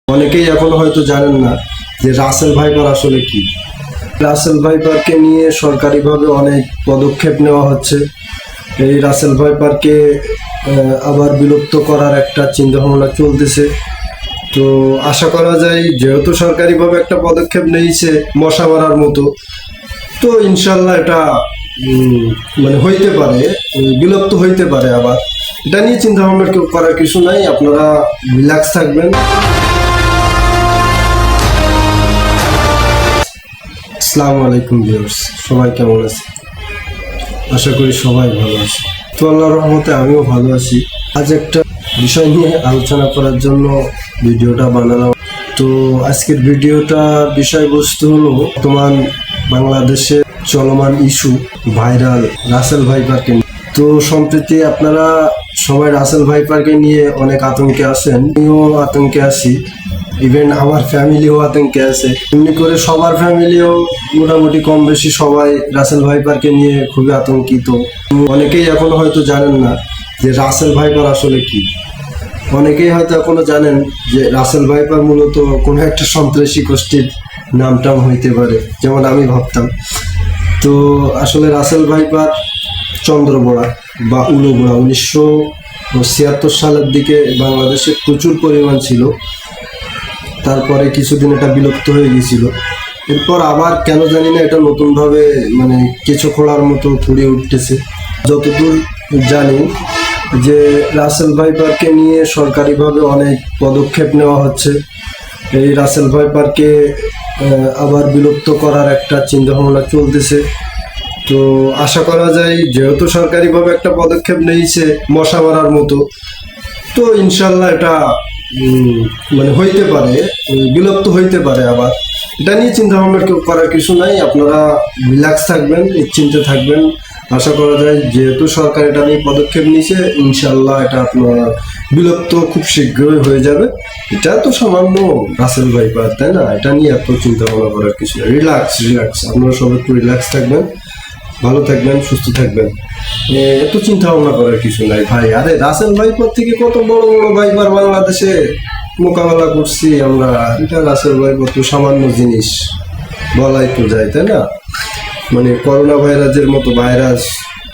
অনেকেই এখনো হয়তো জানেন না যে রাসেল ভাইপার আসলে কি। রাসেল ভাইপারকে নিয়ে সরকারিভাবে অনেক পদক্ষেপ নেওয়া হচ্ছে। এই রাসেল ভাইপারকে আবার বিলুপ্ত করার একটা চিন্তা ভাবনা চলতেছে। তো আশা করা যায়, যেহেতু সরকারিভাবে একটা পদক্ষেপ নিয়েছে মশা মারার মতো, তো ইনশাল্লাহ এটা মানে হইতে পারে, বিলুপ্ত হইতে পারে। আবার এটা নিয়ে চিন্তা ভাবনা করার কিছু নাই, আপনারা রিল্যাক্স থাকবেন। আসসালামু আলাইকুম ভিউয়ার্স, সবাই কেমন আছে? আশা করি সবাই ভালো আছে। তো আল্লাহর রহমতে আমিও ভালো আছি। আজ একটা বিষয় নিয়ে আলোচনা করার জন্য ভিডিওটা বানালাম। তো আজকের ভিডিওটার বিষয়বস্তু হলো বর্তমান বাংলাদেশে চলমান ইস্যু ভাইরাল রাসেল ভাইপারকে নিয়ে। তো সম্প্রতি আপনারা সবাই রাসেল ভাইপারকে নিয়ে অনেক আতঙ্কে আছেন, আমিও আতঙ্কে আছি, ইভেন আমার ফ্যামিলিও আতঙ্কে আছে। এমনি করে সবার ফ্যামিলিও মোটামুটি কম বেশি সবাই রাসেল ভাইপারকে নিয়ে খুবই আতঙ্কিত। অনেকেই এখনো হয়তো জানেন না যে রাসেল ভাইপার আসলে কি। অনেকেই হয়তো এখনো জানেন যে রাসেল ভাইপার মূলত কোনো একটা সন্ত্রাসী গোষ্ঠীর নামটাম হইতে পারে, যেমন আমি ভাবতাম। তো আসলে রাসেল ভাইপার চন্দ্রবোড়া বা উলুবোড়া 1976 সালের দিকে বাংলাদেশে প্রচুর পরিমাণ ছিল। তারপরে কিছুদিন এটা বিলুপ্ত হয়ে গিয়েছিল। এরপর আবার কেন জানি না এটা নতুনভাবে মানে কেঁচো খোলার মতো ফুড়ে উঠতেছে। যতদূর জানি যে রাসেল ভাইপারকে নিয়ে সরকারিভাবে অনেক পদক্ষেপ নেওয়া হচ্ছে। এই রাসেল ভাইপারকে আবার বিলুপ্ত করার একটা চিন্তা ভাবনা চলতেছে। তো আশা করা যায়, যেহেতু সরকারিভাবে একটা পদক্ষেপ নিয়েছে মশা মারার মতো, তো ইনশাল্লাহ এটা মানে হইতে পারে, বিলুপ্ত হইতে পারে। আবার এটা নিয়ে চিন্তা ভাবনা করার কিছু নাই, আপনারা রিল্যাক্স থাকবেন, নিশ্চিন্তে থাকবেন। আশা করা যায়, যেহেতু সরকার এটা নিয়ে পদক্ষেপ নিয়েছে, ইনশাল্লাহ এটা আপনার বিলুপ্ত খুব শীঘ্রই হয়ে যাবে। এটা তো সামান্য রাসেল ভাইপার, তাই না? এটা নিয়ে এত চিন্তা ভাবনা করার কিছু নেই। রিল্যাক্স, আপনারা সবাই একটু রিল্যাক্স থাকবেন, ভালো থাকবেন, সুস্থ থাকবেন। এত চিন্তা ভাবনা করার কিছু নাই ভাই। আরে রাসেল ভাইপার থেকে কত বড় বড় ভাইপার বাংলাদেশে মোকাবেলা করছি আমরা। এটা রাসেল ভাইপার তো সামান্য জিনিস বলাই তো যায়, তাই না? মানে করোনা ভাইরাসের মতো ভাইরাস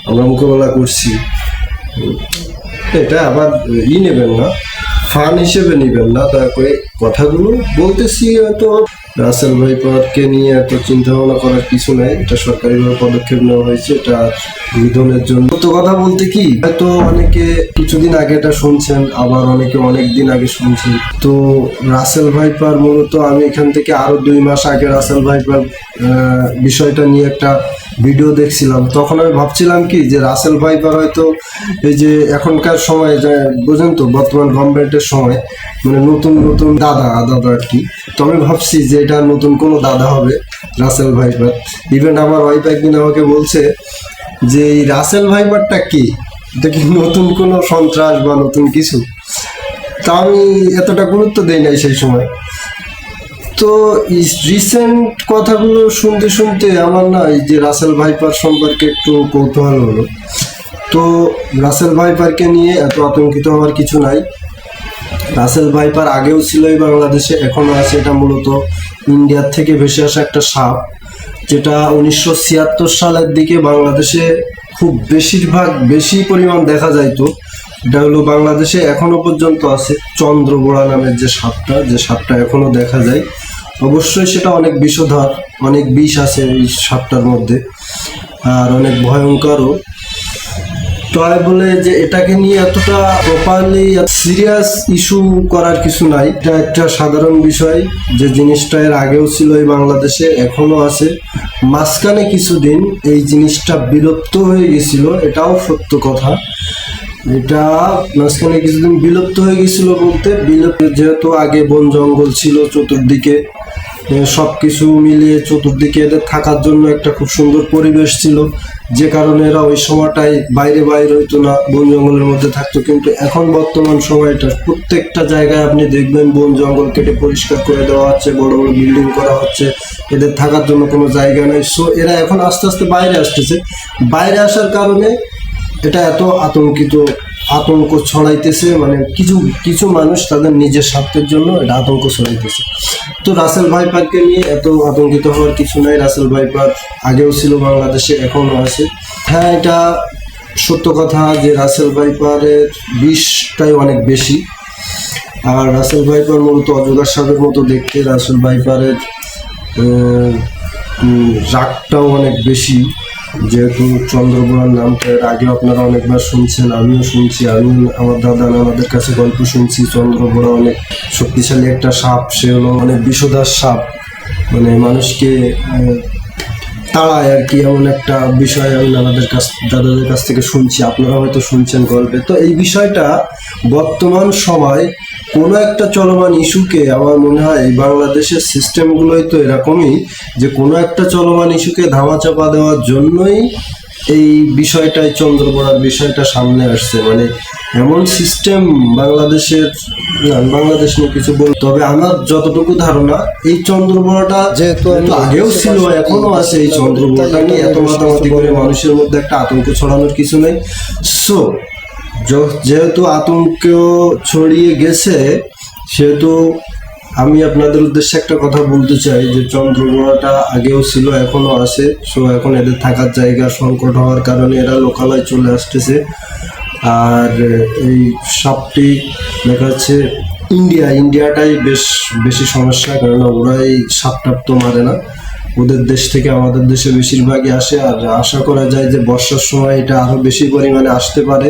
আমরা মোকাবেলা করছি। এটা আবার নেবেন না, ফান হিসেবে নেবেন না। দয়া করে কথাগুলো বলতেছি, হয়তো রাসেল ভাইপারকে নিয়ে এত চিন্তা ভাবনা করার কিছু নাই। এটা সরকারিভাবে পদক্ষেপ নেওয়া হয়েছে এটা নিধনের জন্য। তো কথা বলতে কি, হয়তো অনেকে কিছুদিন আগে এটা শুনছেন, আবার অনেকে অনেক দিন আগে শুনছেন। তো রাসেল ভাইপার মূলত আমি এখান থেকে আরো 2 মাস আগে রাসেল ভাইপার বিষয়টা নিয়ে একটা ভিডিও দেখছিলাম। তখন আমি ভাবছিলাম কি যে রাসেল ভাইপার হয়তো এই যে এখনকার সময় যে বুঝেন তো, বর্তমান গভর্নমেন্টের সময় মানে নতুন নতুন দাদা আর কি। তো আমি ভাবছি যে এটা নতুন কোনো দাদা হবে রাসেল ভাইপার। ইভেন আমার ওয়াইফ একদিন আমাকে বলছে যে এই রাসেল ভাইপারটা কি, এটা কি নতুন কোনো সন্ত্রাস বা নতুন কিছু? তা আমি এতটা গুরুত্ব দেই নাই সেই সময়। তো রিসেন্ট কথাগুলো শুনতে শুনতে আমার না এই যে রাসেল ভাইপার সম্পর্কে একটু কৌতূহল হলো। তো রাসেল ভাইপারকে নিয়ে এত আতঙ্কিত হওয়ার কিছু নাই। রাসেল ভাইপার আগেও ছিল এই বাংলাদেশে, এখনো আছে। এটা মূলত ইন্ডিয়ার থেকে ভেসে আসা একটা সাপ, যেটা 1976 সালের দিকে বাংলাদেশে খুব বেশি পরিমাণ দেখা যাইতো। এটা হলো বাংলাদেশে এখনো পর্যন্ত আছে চন্দ্রবোড়া নামের যে সাপটা এখনো দেখা যায়। অবশ্যই সেটা অনেক বিষধর, অনেক বিষ আছে এই সাপটার মধ্যে, আর অনেক ভয়ঙ্করও। তাই বলে যে এটাকে নিয়ে এতটা প্রপারলি সিরিয়াস ইস্যু করার কিছু নাই। এটা একটা সাধারণ বিষয়, যে জিনিসটা এর আগেও ছিল এই বাংলাদেশে, এখনো আছে। মাঝখানে কিছুদিন এই জিনিসটা বিলুপ্ত হয়ে গেছিল, এটাও সত্য কথা। এটা মাঝখানে কিছুদিন বিলুপ্ত হয়ে গেছিল বলতে, যেহেতু আগে বন জঙ্গল ছিল চতুর্দিকে, সবকিছু মিলিয়ে চতুর্দিকে এদের থাকার জন্য একটা খুব সুন্দর পরিবেশ ছিল, যে কারণে এরা ওই সময়টাই বাইরে হইতো না, বন জঙ্গলের মধ্যে থাকতো। কিন্তু এখন বর্তমান সময়টা প্রত্যেকটা জায়গায় আপনি দেখবেন বন জঙ্গল কেটে পরিষ্কার করে দেওয়া হচ্ছে, বড় বড় বিল্ডিং করা হচ্ছে, এদের থাকার জন্য কোনো জায়গা নেই। সো এরা এখন আস্তে আস্তে বাইরে আসতেছে। বাইরে আসার কারণে এটা এত আতঙ্ক ছড়াইতেছে, মানে কিছু কিছু মানুষ তাদের নিজের স্বার্থের জন্য এটা আতঙ্ক ছড়াইতেছে। তো রাসেল ভাইপারকে নিয়ে এত আতঙ্কিত হওয়ার কিছু নাই। রাসেল ভাইপার আগেও ছিল বাংলাদেশে, এখনো আছে। হ্যাঁ, এটা সত্য কথা যে রাসেল ভাইপারের বিষটাই অনেক বেশি। আর রাসেল ভাইপার মূলত অজগর সাপের মতো দেখতে। রাসেল ভাইপারের রাগটাও অনেক বেশি, যেহেতু চন্দ্রবোড়ার নামটা এর আগে আপনারা অনেকবার শুনছেন, আমিও শুনছি। আমি আমার দাদা নানাদের কাছে গল্প শুনছি চন্দ্রবোড়া অনেক শক্তিশালী একটা সাপ, সে হলো অনেক বিষধর সাপ, মানে মানুষকে তাড়ায় আর কি, এমন একটা বিষয় আমি দাদাদের কাছ থেকে শুনছি, আপনারা হয়তো শুনছেন গল্পে। তো এই বিষয়টা বর্তমান সময় কোনো একটা চলমান ইস্যুকে, আমার মনে হয় এই বাংলাদেশের সিস্টেমগুলোই তো এরকমই, যে কোনো একটা চলমান ইস্যুকে ধামাচাপা দেওয়ার জন্যই এই বিষয়টাই, চন্দ্রবোড়ার বিষয়টা সামনে আসছে। মানে এমন সিস্টেম বাংলাদেশের, বাংলাদেশ নিয়ে কিছু বল, তবে আমার যতটুকু ধারণা এই চন্দ্রবোড়াটা যেহেতু আগেও ছিল, এখনো আছে, এই চন্দ্রবোড়াটা নিয়ে এত মাতামাতি করে মানুষের মধ্যে একটা আতঙ্ক ছড়ানোর কিছু নেই। সো যেহেতু আতঙ্ক ছড়িয়ে গেছে, সেহেতু আমি আপনাদের উদ্দেশ্যে একটা কথা বলতে চাই যে চন্দ্রবোড়াটা আগেও ছিল, এখনো আছে। সো এখন এদের থাকার জায়গা সংকট হওয়ার কারণে এরা লোকালয়ে চলে আসতেছে। আর এই সাপটি দেখা যাচ্ছে ইন্ডিয়াটাই বেশি সমস্যা, কেননা ওরা এই সাপ টাপ তো মারে না, ওদের দেশ থেকে আমাদের দেশে বেশিরভাগই আসে। আর আশা করা যায় যে বর্ষার সময় এটা আরো বেশি পরিমাণে আসতে পারে।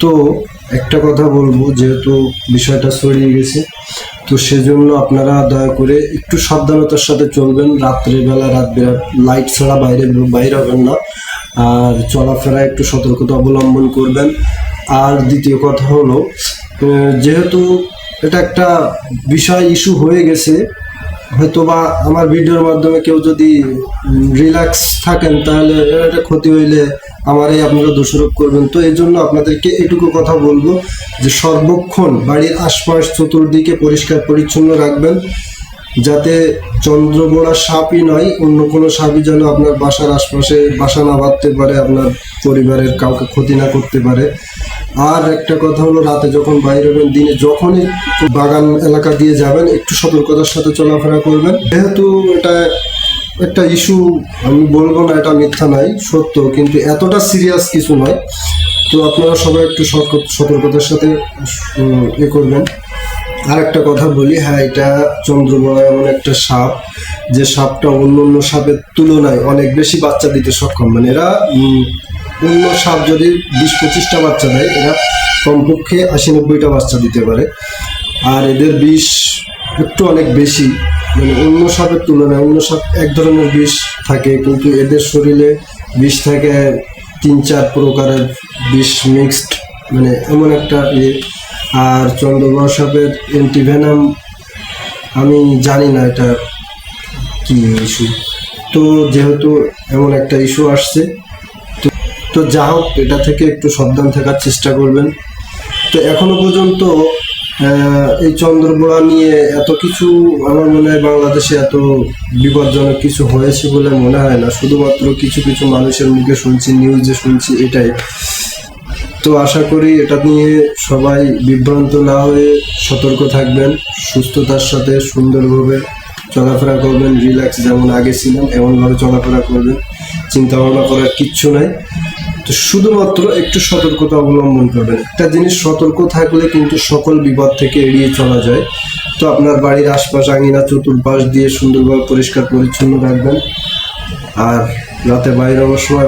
তো একটা কথা বলবো, যেহেতু বিষয়টা ছড়িয়ে গেছে, তো সেজন্য আপনারা দয়া করে একটু সাবধানতার সাথে চলবেন। রাত্রেবেলা লাইট ছাড়া বাইরে হবেন না, আর চলাফেরায় একটু সতর্কতা অবলম্বন করবেন। আর দ্বিতীয় কথা হলো, যেহেতু এটা একটা বিষয় ইস্যু হয়ে গেছে, হয়তোবা আমার ভিডিওর মাধ্যমে কেউ যদি রিল্যাক্স থাকেন, তাহলে এটা ক্ষতি হইলে আমারই আপনারা দোষারোপ করবেন। তো এই জন্য আপনাদেরকে এটুকু কথা বলবো যে সর্বক্ষণ বাড়ির আশপাশ চতুর্দিকে পরিষ্কার পরিচ্ছন্ন রাখবেন, যাতে চন্দ্রবোড়া সাপই নয়, অন্য কোনো সাপই যেন আপনার বাসার আশপাশে বাসা না বাঁধতে পারে, আপনার পরিবারের কাউকে ক্ষতি না করতে পারে। আর একটা কথা হলো, রাতে যখন বাইরে হবেন, দিনে যখনই বাগান এলাকা দিয়ে যাবেন, একটু সতর্কতার সাথে চলাফেরা করবেন। যেহেতু এটা একটা ইস্যু, আমি বলবো না এটা মিথ্যা নাই, সত্য, কিন্তু এতটা সিরিয়াস কিছু নয়। তো আপনারা সবাই একটু সতর্কতার সাথে করবেন। আর একটা কথা বলি, হ্যাঁ, এটা চন্দ্রবোড়া এমন একটা সাপ যে সাপটা অন্য সাপের তুলনায় অনেক বেশি বাচ্চা দিতে সক্ষম। মানে এরা অন্য সাপ যদি 20-25টা বাচ্চা দেয়, এরা কমপক্ষে 80-90টা বাচ্চা দিতে পারে। আর এদের বিষ একটু অনেক বেশি, মানে অন্য সাপের তুলনায়। অন্য সাপ এক ধরনের বিষ থাকে, কিন্তু এদের শরীরে বিষ থাকে 3-4 প্রকারের বিষ মিক্সড, মানে এমন একটা আর চন্দ্রবোড়া সাপের অ্যান্টিভেনাম আমি জানি না এটা কি ইস্যু। তো যেহেতু এমন একটা ইস্যু আসছে, তো যা হোক, এটা থেকে একটু সাবধান থাকার চেষ্টা করবেন। তো এখনো পর্যন্ত এই চন্দ্রবোড়া নিয়ে এত কিছু, আমার মনে হয় বাংলাদেশে এত বিপজ্জনক কিছু হয়েছে বলে মনে হয় না। শুধুমাত্র কিছু কিছু মানুষের মুখে শুনছি, নিউজে শুনছি, এটাই। তো আশা করি এটা নিয়ে সবাই বিভ্রান্ত না হয়ে সতর্ক থাকবেন, সুস্থতার সাথে সুন্দরভাবে চলাফেরা করবেন, রিল্যাক্স যেমন আগে ছিলেন এমনভাবে চলাফেরা করবেন, চিন্তা ভাবনা করার কিচ্ছু নাই। তো শুধুমাত্র একটু সতর্কতা অবলম্বন করবেন। একটা জিনিস, সতর্ক থাকলে কিন্তু সকল বিপদ থেকে এড়িয়ে চলা যায়। তো আপনার বাড়ির আশপাশ, আঙিনা, চতুর্পাশ দিয়ে সুন্দরভাবে পরিষ্কার পরিচ্ছন্ন রাখবেন। আর রাতে বাইরে হওয়ার সময়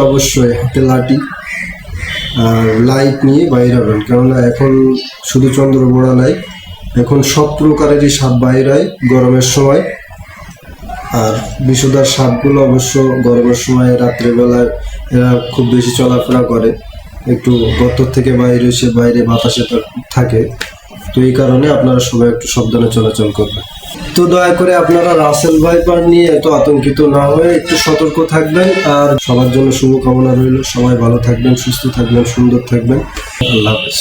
অবশ্যই হাতে লাঠি আর লাইট নিয়ে বাইরে হবেন, কেননা এখন শুধু চন্দ্রবোড়া নাই, এখন সব প্রকারেরই সাপ বাইরে হয় গরমের সময়। আর বিষধর সাপগুলো অবশ্য গরমের সময় রাত্রেবেলায় এরা খুব বেশি চলাফেরা করে, একটু গর্ত থেকে বাইরে এসে বাইরে বাতাসে থাকে। তো এই কারণে আপনারা সবাই একটু সাবধানে চলাচল করবেন। তো দয়া করে আপনারা রাসেল ভাইপার নিয়ে এত আতঙ্কিত না হয়ে একটু সতর্ক থাকবেন। আর সবার জন্য শুভকামনা রইল, সবাই ভালো থাকবেন, সুস্থ থাকবেন, সুন্দর থাকবেন। আল্লাহ হাফেজ।